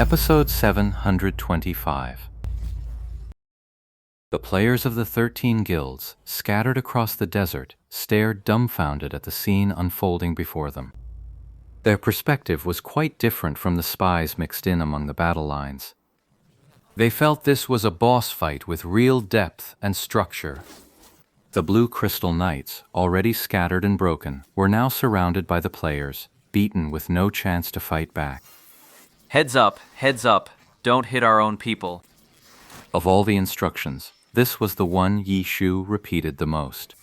Episode 725. The players of the 13 guilds, scattered across the desert, stared dumbfounded at the scene unfolding before them. Their perspective was quite different from the spies mixed in among the battle lines. They felt this was a boss fight with real depth and structure. The Blue Crystal Knights, already scattered and broken, were now surrounded by the players, beaten with no chance to fight back. Heads up, don't hit our own people. Of all the instructions, this was the one Yi Shu repeated the most.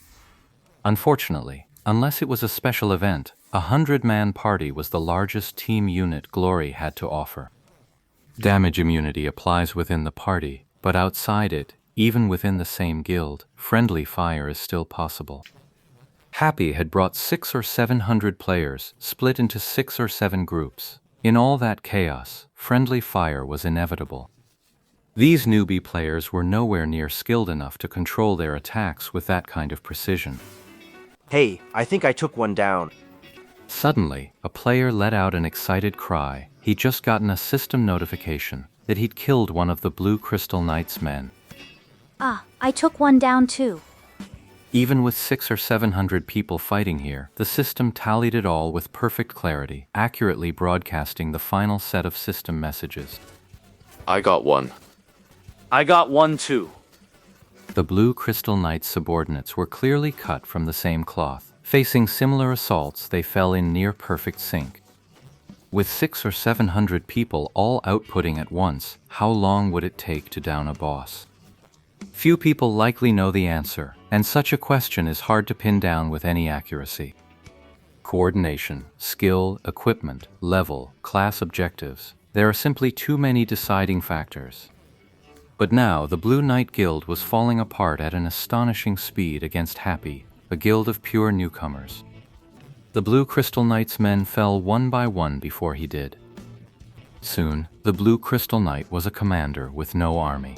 Unfortunately, unless it was a special event, 100-man party was the largest team unit Glory had to offer. Damage immunity applies within the party, but outside it, even within the same guild, friendly fire is still possible. Happy had brought 600 or 700 players, split into 6 or 7 groups. In all that chaos, friendly fire was inevitable. These newbie players were nowhere near skilled enough to control their attacks with that kind of precision. Hey, I think I took one down. Suddenly, a player let out an excited cry. He'd just gotten a system notification that he'd killed one of the Blue Crystal Knights' men. I took one down too. Even with 600 or 700 people fighting here, the system tallied it all with perfect clarity, accurately broadcasting the final set of system messages. I got one. I got one too. The Blue Crystal Knights' subordinates were clearly cut from the same cloth. Facing similar assaults, they fell in near-perfect sync. With 600 or 700 people all outputting at once, how long would it take to down a boss? Few people likely know the answer, and such a question is hard to pin down with any accuracy. Coordination, skill, equipment, level, class objectives. There are simply too many deciding factors. But now the Blue Knight Guild was falling apart at an astonishing speed against Happy, a guild of pure newcomers. The Blue Crystal Knight's men fell one by one before he did. Soon, the Blue Crystal Knight was a commander with no army.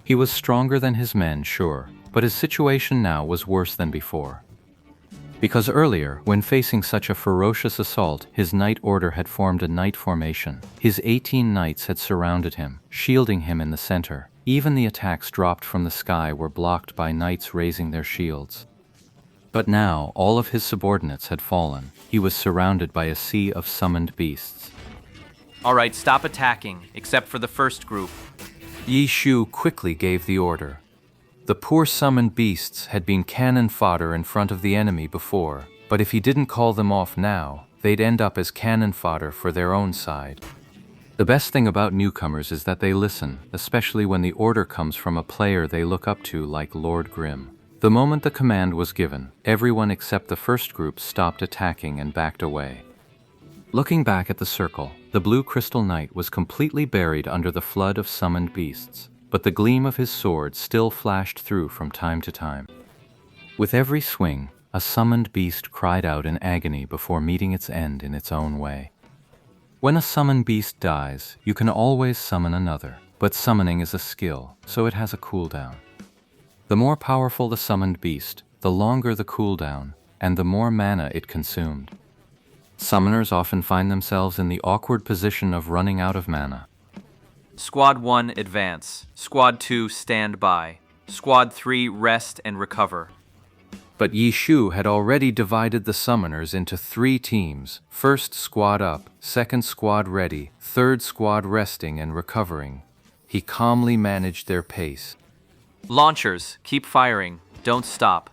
He was stronger than his men, sure, but his situation now was worse than before. Because earlier, when facing such a ferocious assault, his knight order had formed a knight formation. His 18 knights had surrounded him, shielding him in the center. Even the attacks dropped from the sky were blocked by knights raising their shields. But now, all of his subordinates had fallen. He was surrounded by a sea of summoned beasts. Alright, stop attacking, except for the first group. Yi Shu quickly gave the order. The poor summoned beasts had been cannon fodder in front of the enemy before, but if he didn't call them off now, they'd end up as cannon fodder for their own side. The best thing about newcomers is that they listen, especially when the order comes from a player they look up to like Lord Grimm. The moment the command was given, everyone except the first group stopped attacking and backed away. Looking back at the circle, the Blue Crystal Knight was completely buried under the flood of summoned beasts, but the gleam of his sword still flashed through from time to time. With every swing, a summoned beast cried out in agony before meeting its end in its own way. When a summoned beast dies, you can always summon another, but summoning is a skill, so it has a cooldown. The more powerful the summoned beast, the longer the cooldown, and the more mana it consumed. Summoners often find themselves in the awkward position of running out of mana. Squad 1, advance. Squad 2, stand by. Squad 3, rest and recover. But Yi Shu had already divided the summoners into 3 teams. First squad up, second squad ready, third squad resting and recovering. He calmly managed their pace. Launchers, keep firing. Don't stop.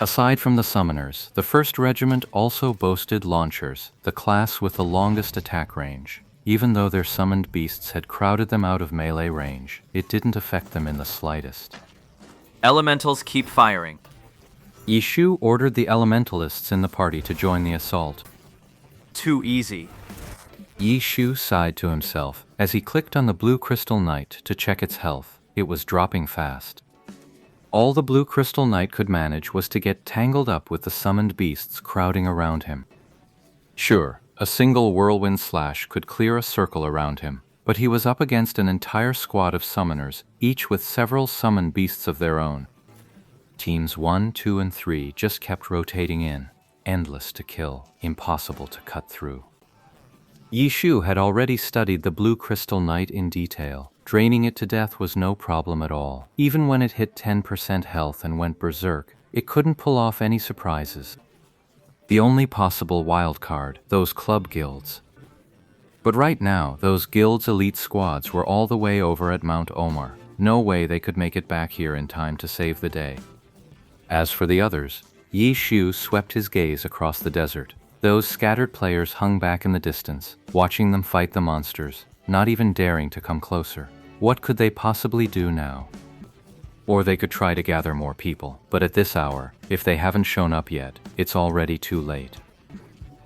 Aside from the summoners, the 1st Regiment also boasted launchers, the class with the longest attack range. Even though their summoned beasts had crowded them out of melee range, it didn't affect them in the slightest. Elementals, keep firing. Yi Shu ordered the elementalists in the party to join the assault. Too easy. Yi Shu sighed to himself as he clicked on the Blue Crystal Knight to check its health. It was dropping fast. All the Blue Crystal Knight could manage was to get tangled up with the summoned beasts crowding around him. Sure, a single whirlwind slash could clear a circle around him, but he was up against an entire squad of summoners, each with several summoned beasts of their own. Teams 1, 2, and 3 just kept rotating in, endless to kill, impossible to cut through. Yi Shu had already studied the blue crystal knight in detail. Draining it to death was no problem at all. Even when it hit 10% health and went berserk, it couldn't pull off any surprises. The only possible wild card, those club guilds. But right now, those guilds' elite squads were all the way over at Mount Omar. No way they could make it back here in time to save the day. As for the others, Yi Shu swept his gaze across the desert. Those scattered players hung back in the distance, watching them fight the monsters, not even daring to come closer. What could they possibly do now? Or they could try to gather more people, but at this hour, if they haven't shown up yet, it's already too late.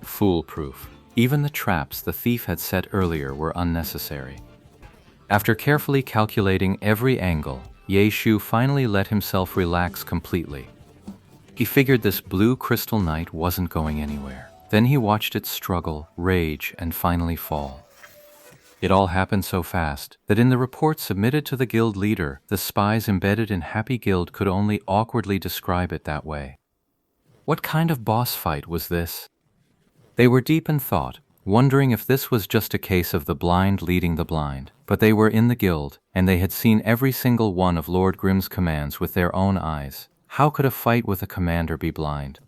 Foolproof. Even the traps the thief had set earlier were unnecessary. After carefully calculating every angle, Ye Shu finally let himself relax completely. He figured this blue crystal knight wasn't going anywhere. Then he watched it struggle, rage, and finally fall. It all happened so fast that in the report submitted to the guild leader, the spies embedded in Happy Guild could only awkwardly describe it that way. What kind of boss fight was this? They were deep in thought, wondering if this was just a case of the blind leading the blind. But they were in the guild, and they had seen every single one of Lord Grimm's commands with their own eyes. How could a fight with a commander be blind?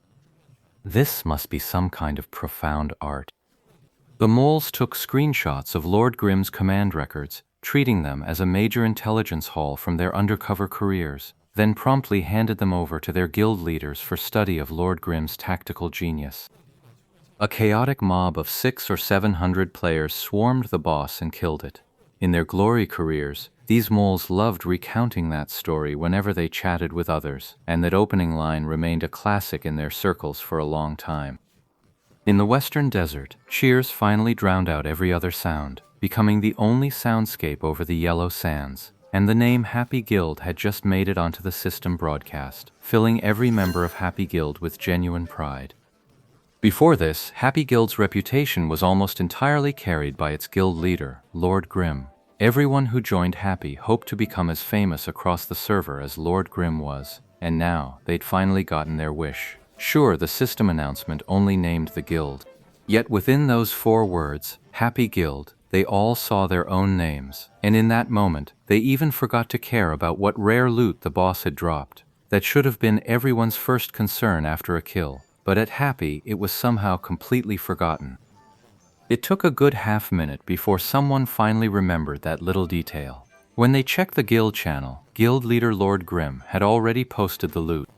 This must be some kind of profound art. The moles took screenshots of Lord Grimm's command records, treating them as a major intelligence haul from their undercover careers, then promptly handed them over to their guild leaders for study of Lord Grimm's tactical genius. A chaotic mob of 600 or 700 players swarmed the boss and killed it. In their glory careers, these moles loved recounting that story whenever they chatted with others, and that opening line remained a classic in their circles for a long time. In the western desert, cheers finally drowned out every other sound, becoming the only soundscape over the yellow sands, and the name Happy Guild had just made it onto the system broadcast, filling every member of Happy Guild with genuine pride. Before this, Happy Guild's reputation was almost entirely carried by its guild leader, Lord Grimm. Everyone who joined Happy hoped to become as famous across the server as Lord Grimm was, and now they'd finally gotten their wish. Sure, the system announcement only named the guild. Yet within those 4 words, Happy Guild, they all saw their own names, and in that moment, they even forgot to care about what rare loot the boss had dropped. That should have been everyone's first concern after a kill. But at Happy, it was somehow completely forgotten. It took a good half-minute before someone finally remembered that little detail. When they checked the guild channel, guild leader Lord Grimm had already posted the loot.